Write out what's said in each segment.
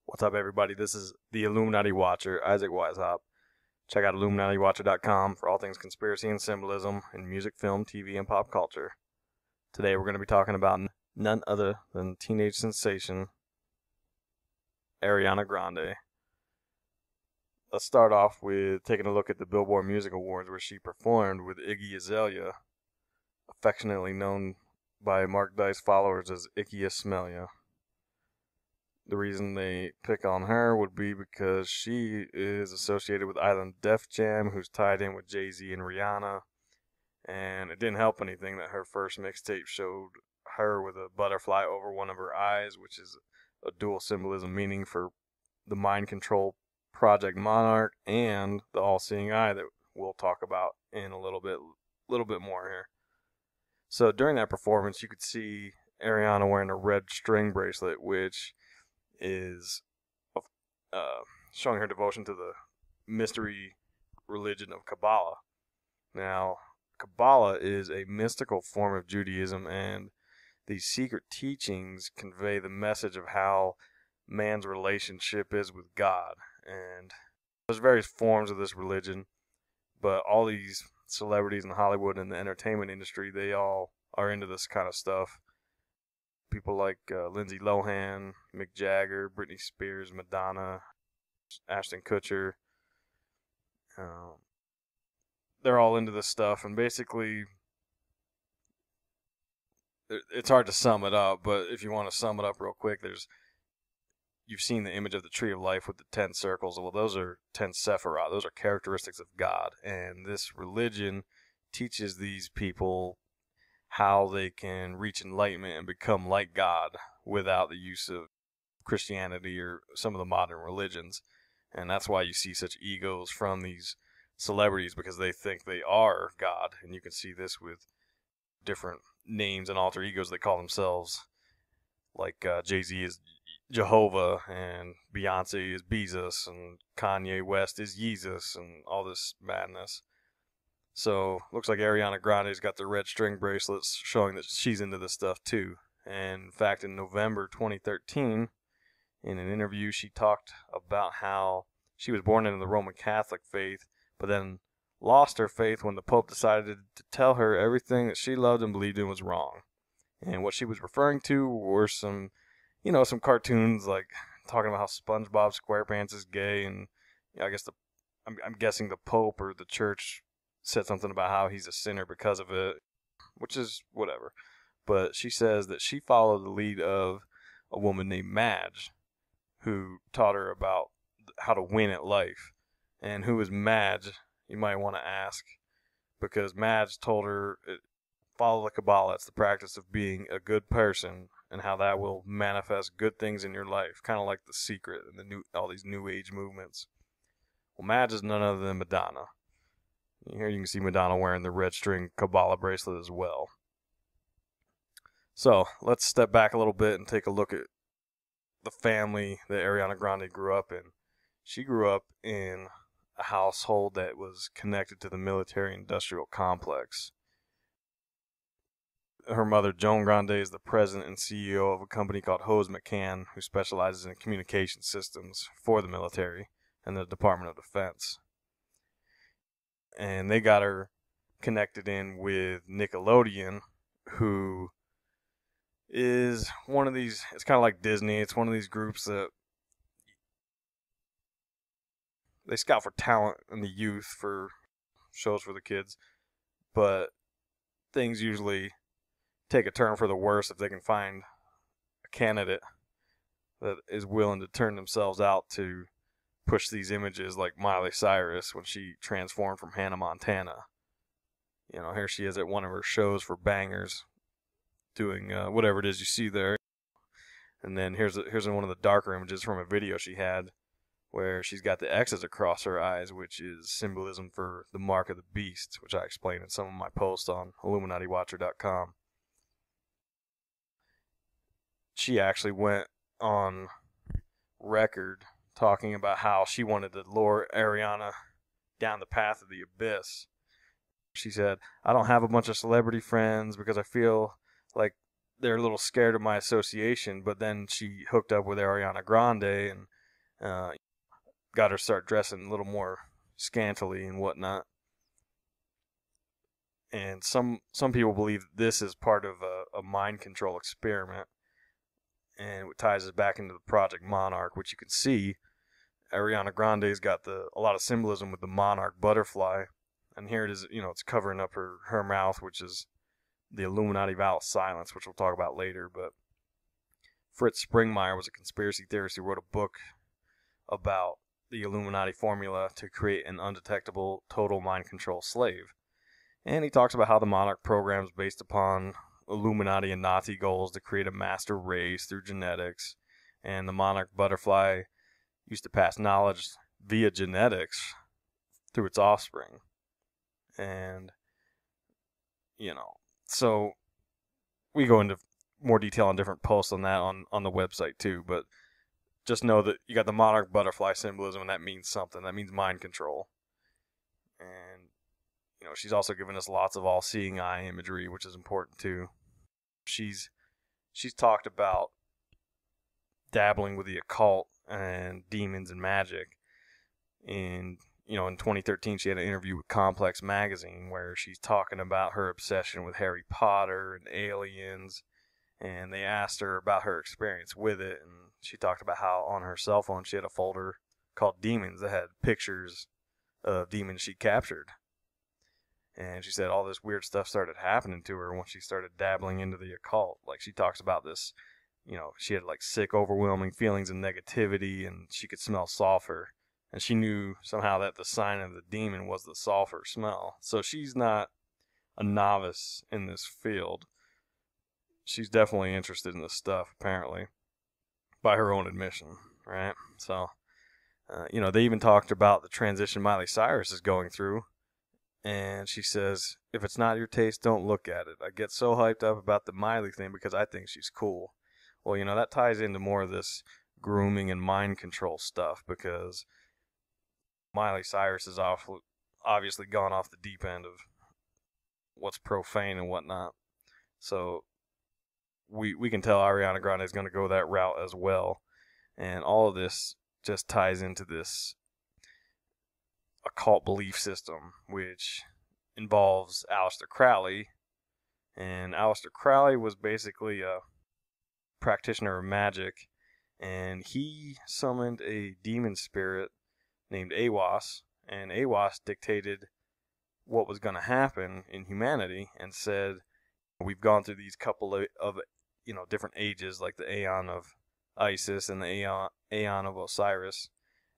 What's up, everybody? This is the Illuminati Watcher, Isaac Weishaupt. Check out IlluminatiWatcher.com for all things conspiracy and symbolism in music, film, TV, and pop culture. Today we're going to be talking about none other than teenage sensation Ariana Grande. Let's start off with taking a look at the Billboard Music Awards, where she performed with Iggy Azalea, affectionately known by Mark Dice followers as Iggy Azalea. The reason they pick on her would be because she is associated with Island Def Jam, who's tied in with Jay-Z and Rihanna. And it didn't help anything that her first mixtape showed her with a butterfly over one of her eyes, which is a dual symbolism meaning for the mind control Project Monarch and the all-seeing eye that we'll talk about in a little bit more here. So during that performance, you could see Ariana wearing a red string bracelet, which is showing her devotion to the mystery religion of Kabbalah. Now, Kabbalah is a mystical form of Judaism, and these secret teachings convey the message of how man's relationship is with God. And there's various forms of this religion, but all these celebrities in Hollywood and the entertainment industry, they all are into this kind of stuff. People like Lindsay Lohan, Mick Jagger, Britney Spears, Madonna, Ashton Kutcher. They're all into this stuff, and basically, it's hard to sum it up, but if you want to sum it up real quick, you've seen the image of the Tree of Life with the 10 circles. Well, those are 10 Sephiroth. Those are characteristics of God, and this religion teaches these people how they can reach enlightenment and become like God without the use of Christianity or some of the modern religions. And that's why you see such egos from these celebrities, because they think they are God. And you can see this with different names and alter egos they call themselves. Like Jay-Z is Jehovah, and Beyonce is Beezus, and Kanye West is Yeezus, and all this madness. So, looks like Ariana Grande's got the red string bracelets, showing that she's into this stuff too. And in fact, in November 2013, in an interview, she talked about how she was born into the Roman Catholic faith, but then lost her faith when the Pope decided to tell her everything that she loved and believed in was wrong. And what she was referring to were some cartoons, like talking about how SpongeBob SquarePants is gay, and I guess I'm guessing the Pope or the church said something about how he's a sinner because of it, which is whatever. But she says that she followed the lead of a woman named Madge, who taught her about how to win at life. And who is Madge, you might want to ask, because Madge told her, follow the Kabbalah. It's the practice of being a good person, and how that will manifest good things in your life, kind of like The Secret and all these New Age movements. Well, Madge is none other than Madonna. Here you can see Madonna wearing the red string Kabbalah bracelet as well. So, let's step back a little bit and take a look at the family that Ariana Grande grew up in. She grew up in a household that was connected to the military-industrial complex. Her mother, Joan Grande, is the president and CEO of a company called Hose McCann, who specializes in communication systems for the military and the Department of Defense. And they got her connected in with Nickelodeon, who is one of these, it's kind of like Disney, it's one of these groups that they scout for talent in the youth for shows for the kids, but things usually take a turn for the worse if they can find a candidate that is willing to turn themselves out to push these images, like Miley Cyrus when she transformed from Hannah Montana. You know, here she is at one of her shows for Bangers, doing whatever it is you see there. And then here's one of the darker images from a video she had, where she's got the X's across her eyes, which is symbolism for the mark of the beast, which I explain in some of my posts on IlluminatiWatcher.com. She actually went on record talking about how she wanted to lure Ariana down the path of the abyss. She said, I don't have a bunch of celebrity friends because I feel like they're a little scared of my association, but then she hooked up with Ariana Grande, and got her start dressing a little more scantily and whatnot. And some people believe this is part of a mind control experiment, and it ties us back into the Project Monarch, which you can see. Ariana Grande's got a lot of symbolism with the monarch butterfly, and here it is. It's covering up her mouth, which is the Illuminati vow of silence, which we'll talk about later. But Fritz Springmeier was a conspiracy theorist who wrote a book about the Illuminati formula to create an undetectable total mind control slave. And he talks about how the Monarch program is based upon Illuminati and Nazi goals to create a master race through genetics. And the Monarch butterfly used to pass knowledge via genetics through its offspring. And, so we go into more detail on different posts on that on the website too. But just know that you got the Monarch butterfly symbolism, and that means something. That means mind control. And she's also given us lots of all-seeing eye imagery, which is important too. She's talked about dabbling with the occult and demons and magic. And in 2013, she had an interview with Complex Magazine where she's talking about her obsession with Harry Potter and aliens. And they asked her about her experience with it, and she talked about how on her cell phone she had a folder called Demons that had pictures of demons she captured. And she said all this weird stuff started happening to her once she started dabbling into the occult. Like, she talks about this, she had like sick, overwhelming feelings of negativity, and she could smell sulfur. And she knew somehow that the sign of the demon was the sulfur smell. So she's not a novice in this field. She's definitely interested in this stuff, apparently, by her own admission, right? So, they even talked about the transition Miley Cyrus is going through. And she says, if it's not your taste, don't look at it. I get so hyped up about the Miley thing because I think she's cool. Well, that ties into more of this grooming and mind control stuff, because Miley Cyrus has obviously gone off the deep end of what's profane and whatnot. So we can tell Ariana Grande is going to go that route as well. And all of this just ties into this occult belief system, which involves Aleister Crowley. And Aleister Crowley was basically a practitioner of magic, and he summoned a demon spirit named Aiwass, and Aiwass dictated what was going to happen in humanity and said, we've gone through these couple of different ages, like the Aeon of Isis and the Aeon of Osiris.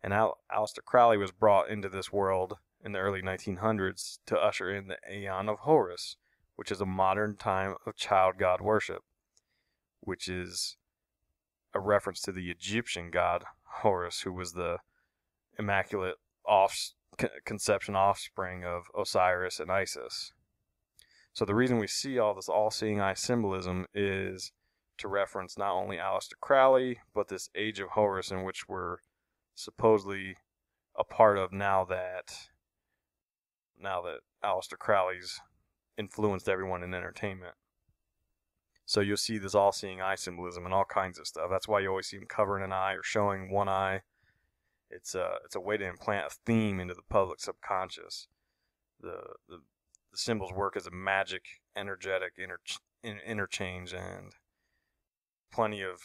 And Aleister Crowley was brought into this world in the early 1900s to usher in the Aeon of Horus, which is a modern time of child god worship, which is a reference to the Egyptian god Horus, who was the immaculate conception offspring of Osiris and Isis. So the reason we see all this all-seeing eye symbolism is to reference not only Aleister Crowley, but this age of Horus in which we're supposedly a part of now that Aleister Crowley's influenced everyone in entertainment. So you'll see this all-seeing eye symbolism and all kinds of stuff. That's why you always see him covering an eye or showing one eye. It's a way to implant a theme into the public subconscious. The symbols work as a magic, energetic interchange, and plenty of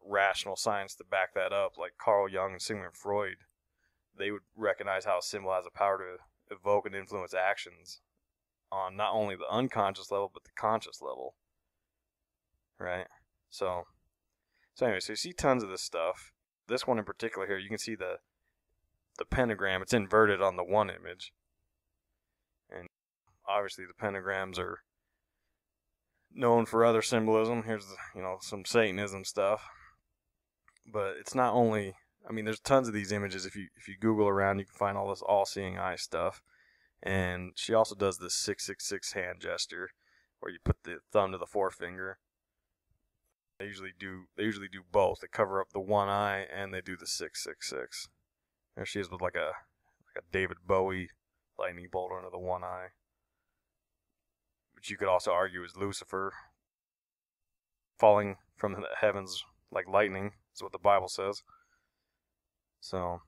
rational science to back that up. Like Carl Jung and Sigmund Freud, they would recognize how a symbol has the power to evoke and influence actions on not only the unconscious level but the conscious level, right? So anyway, so you see tons of this stuff. This one in particular here, you can see the pentagram. It's inverted on the one image, and obviously the pentagrams are known for other symbolism. Here's some Satanism stuff. But it's not only, there's tons of these images. If you Google around, you can find all this all-seeing eye stuff. And she also does this 666 hand gesture, where you put the thumb to the forefinger. They usually do both. They cover up the one eye and they do the 666. There she is with like a David Bowie lightning bolt under the one eye, which you could also argue is Lucifer falling from the heavens like lightning. Is what the Bible says. So,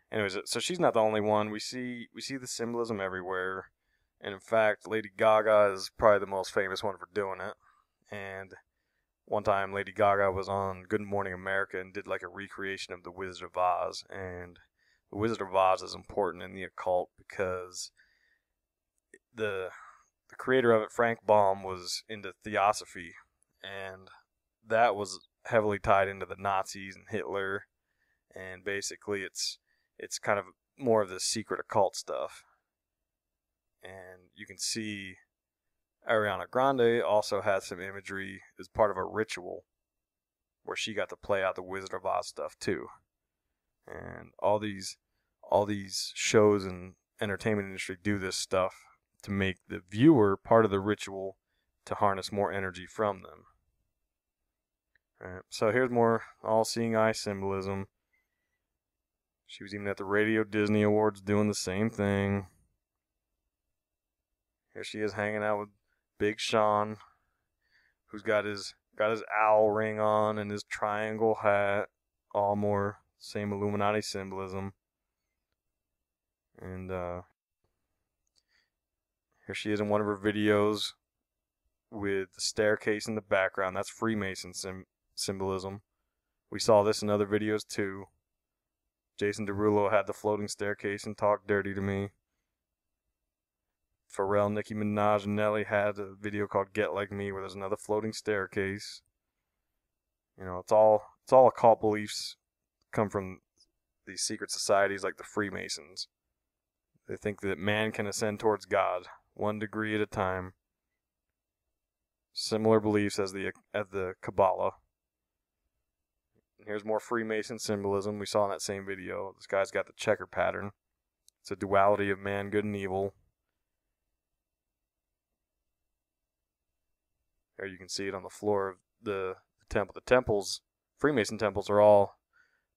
anyways, so she's not the only one. We see the symbolism everywhere, and in fact, Lady Gaga is probably the most famous one for doing it. And one time, Lady Gaga was on Good Morning America and did like a recreation of the Wizard of Oz. And the Wizard of Oz is important in the occult because the creator of it, Frank Baum, was into theosophy, and that was heavily tied into the Nazis and Hitler. And basically, it's kind of more of the secret occult stuff. And you can see Ariana Grande also had some imagery as part of a ritual where she got to play out the Wizard of Oz stuff too. And all these shows and entertainment industry do this stuff to make the viewer part of the ritual to harness more energy from them. All right, so here's more all-seeing eye symbolism. She was even at the Radio Disney Awards doing the same thing. Here she is hanging out with Big Sean, who's got his owl ring on and his triangle hat, all more same Illuminati symbolism. And here she is in one of her videos with the staircase in the background. That's Freemason symbolism. We saw this in other videos too. Jason Derulo had the floating staircase and talked dirty to me. Pharrell, Nicki Minaj, and Nelly had a video called Get Like Me where there's another floating staircase. You know, it's all occult beliefs come from these secret societies like the Freemasons. They think that man can ascend towards God 1 degree at a time. Similar beliefs as the Kabbalah. Here's more Freemason symbolism we saw in that same video. This guy's got the checker pattern. It's a duality of man, good and evil. There you can see it on the floor of the temple. The temples, Freemason temples, are all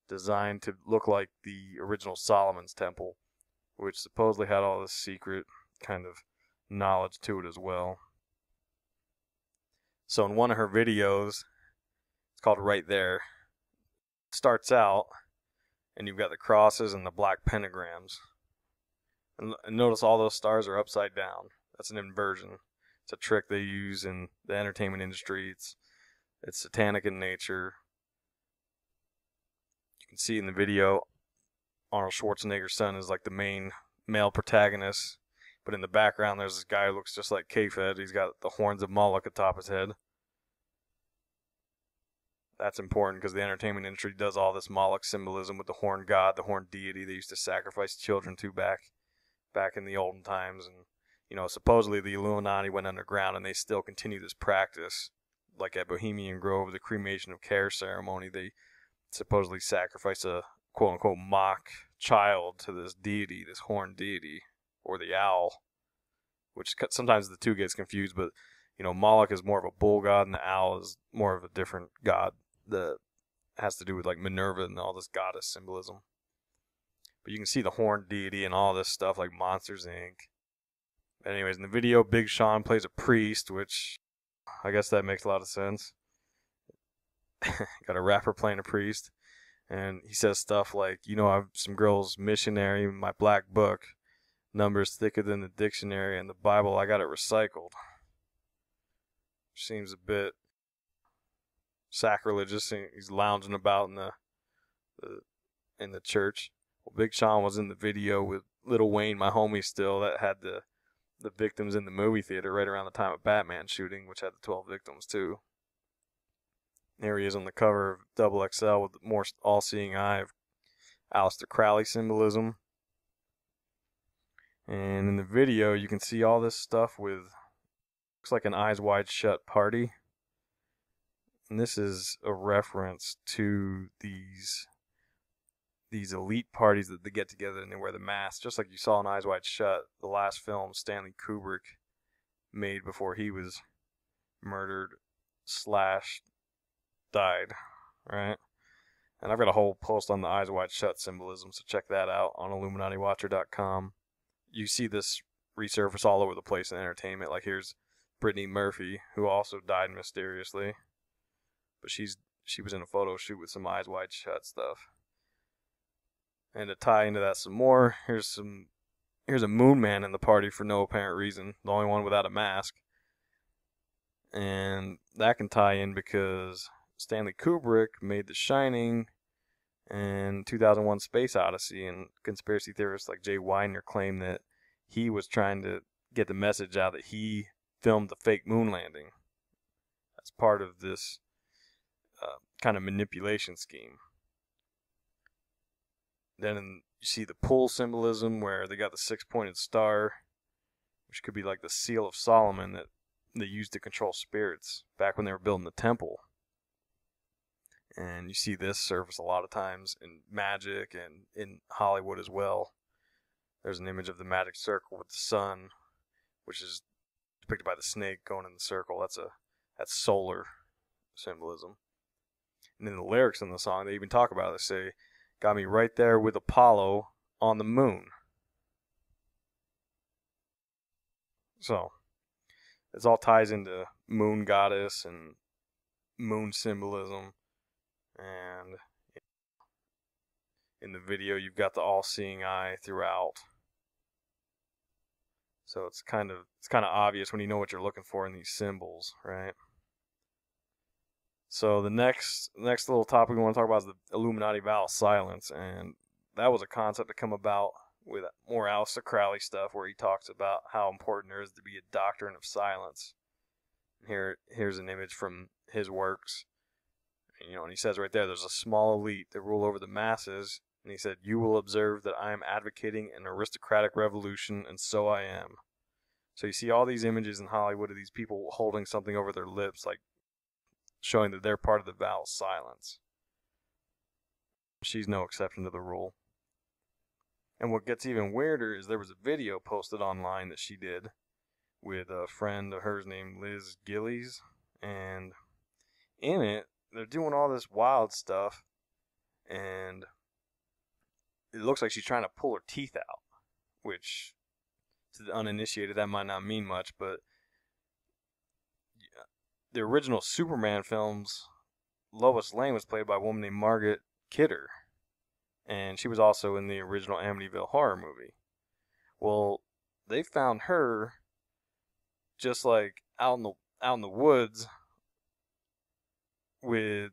designed to look like the original Solomon's temple, which supposedly had all this secret kind of knowledge to it as well. So in one of her videos, it's called Right There, starts out and you've got the crosses and the black pentagrams, and notice all those stars are upside down. That's an inversion. It's a trick they use in the entertainment industry. It's satanic in nature. You can see in the video Arnold Schwarzenegger's son is like the main male protagonist, but in the background there's this guy who looks just like K-Fed. He's got the horns of Moloch atop his head. That's important because the entertainment industry does all this Moloch symbolism with the horned god, the horned deity they used to sacrifice children to back in the olden times. And you know, supposedly the Illuminati went underground and they still continue this practice. Like at Bohemian Grove, the cremation of care ceremony, they supposedly sacrifice a quote-unquote mock child to this deity, this horned deity, or the owl, which sometimes the two gets confused, but you know, Moloch is more of a bull god and the owl is more of a different god that has to do with like Minerva and all this goddess symbolism. But you can see the horned deity and all this stuff like Monsters, Inc. Anyways, in the video, Big Sean plays a priest, which I guess that makes a lot of sense. Got a rapper playing a priest. And he says stuff like, you know, I'm some girl's missionary, my black book, numbers thicker than the dictionary, and the Bible, I got it recycled. Seems a bit sacrilegious. He's lounging about in the church. Well, Big Sean was in the video with Lil Wayne, my homie still, that had the victims in the movie theater right around the time of Batman shooting, which had the 12 victims too. There he is on the cover of Double XL with the more all-seeing eye of Aleister Crowley symbolism. And in the video, you can see all this stuff with, looks like an Eyes Wide Shut party. And this is a reference to these elite parties that they get together and they wear the masks, just like you saw in Eyes Wide Shut, the last film Stanley Kubrick made before he was murdered / died, right? And I've got a whole post on the Eyes Wide Shut symbolism, so check that out on IlluminatiWatcher.com. You see this resurface all over the place in entertainment. Like here's Brittany Murphy, who also died mysteriously, but she was in a photo shoot with some Eyes Wide Shut stuff. And to tie into that some more, here's a moon man in the party for no apparent reason, the only one without a mask. And that can tie in because Stanley Kubrick made The Shining and 2001 Space Odyssey, and conspiracy theorists like Jay Weidner claim that he was trying to get the message out that he filmed the fake moon landing. That's part of this kind of manipulation scheme. Then you see the pull symbolism where they got the six-pointed star, which could be like the seal of Solomon that they used to control spirits back when they were building the temple. And you see this surface a lot of times in magic and in Hollywood as well. There's an image of the magic circle with the sun, which is depicted by the snake going in the circle. That's solar symbolism. And in the lyrics in the song, they even talk about it. They say, "Got me right there with Apollo on the moon." So, it all ties into moon goddess and moon symbolism. And in the video, you've got the all-seeing eye throughout. So it's kind of obvious when you know what you're looking for in these symbols, right? So the next little topic we want to talk about is the Illuminati vow of silence, and that was a concept to come about with more Aleister Crowley stuff, where he talks about how important there is to be a doctrine of silence. Here's an image from his works. And he says right there's a small elite that rule over the masses, and he said, "You will observe that I am advocating an aristocratic revolution, and so I am." So you see all these images in Hollywood of these people holding something over their lips, like showing that they're part of the vow of silence. She's no exception to the rule. And what gets even weirder is there was a video posted online that she did with a friend of hers named Liz Gillies, and in it, they're doing all this wild stuff, and it looks like she's trying to pull her teeth out, which to the uninitiated that might not mean much, but the original Superman films, Lois Lane was played by a woman named Margaret Kidder, and she was also in the original Amityville horror movie. Well, they found her just like out in the woods with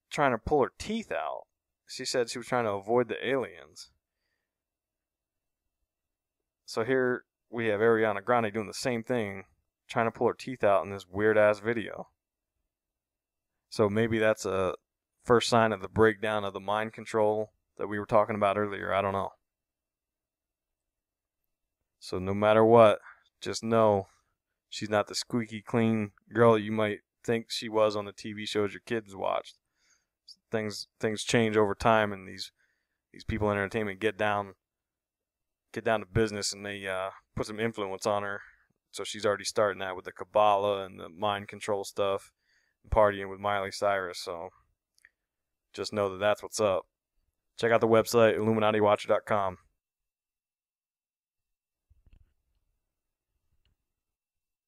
trying to pull her teeth out. She said she was trying to avoid the aliens. So here we have Ariana Grande doing the same thing, trying to pull her teeth out in this weird-ass video. So maybe that's a first sign of the breakdown of the mind control that we were talking about earlier. I don't know. So no matter what, just know she's not the squeaky clean girl you might think she was on the TV shows your kids watched. Things change over time, and these people in entertainment get down to business, and they put some influence on her. So she's already starting that with the Kabbalah and the mind control stuff, and partying with Miley Cyrus. So just know that that's what's up. Check out the website, IlluminatiWatcher.com.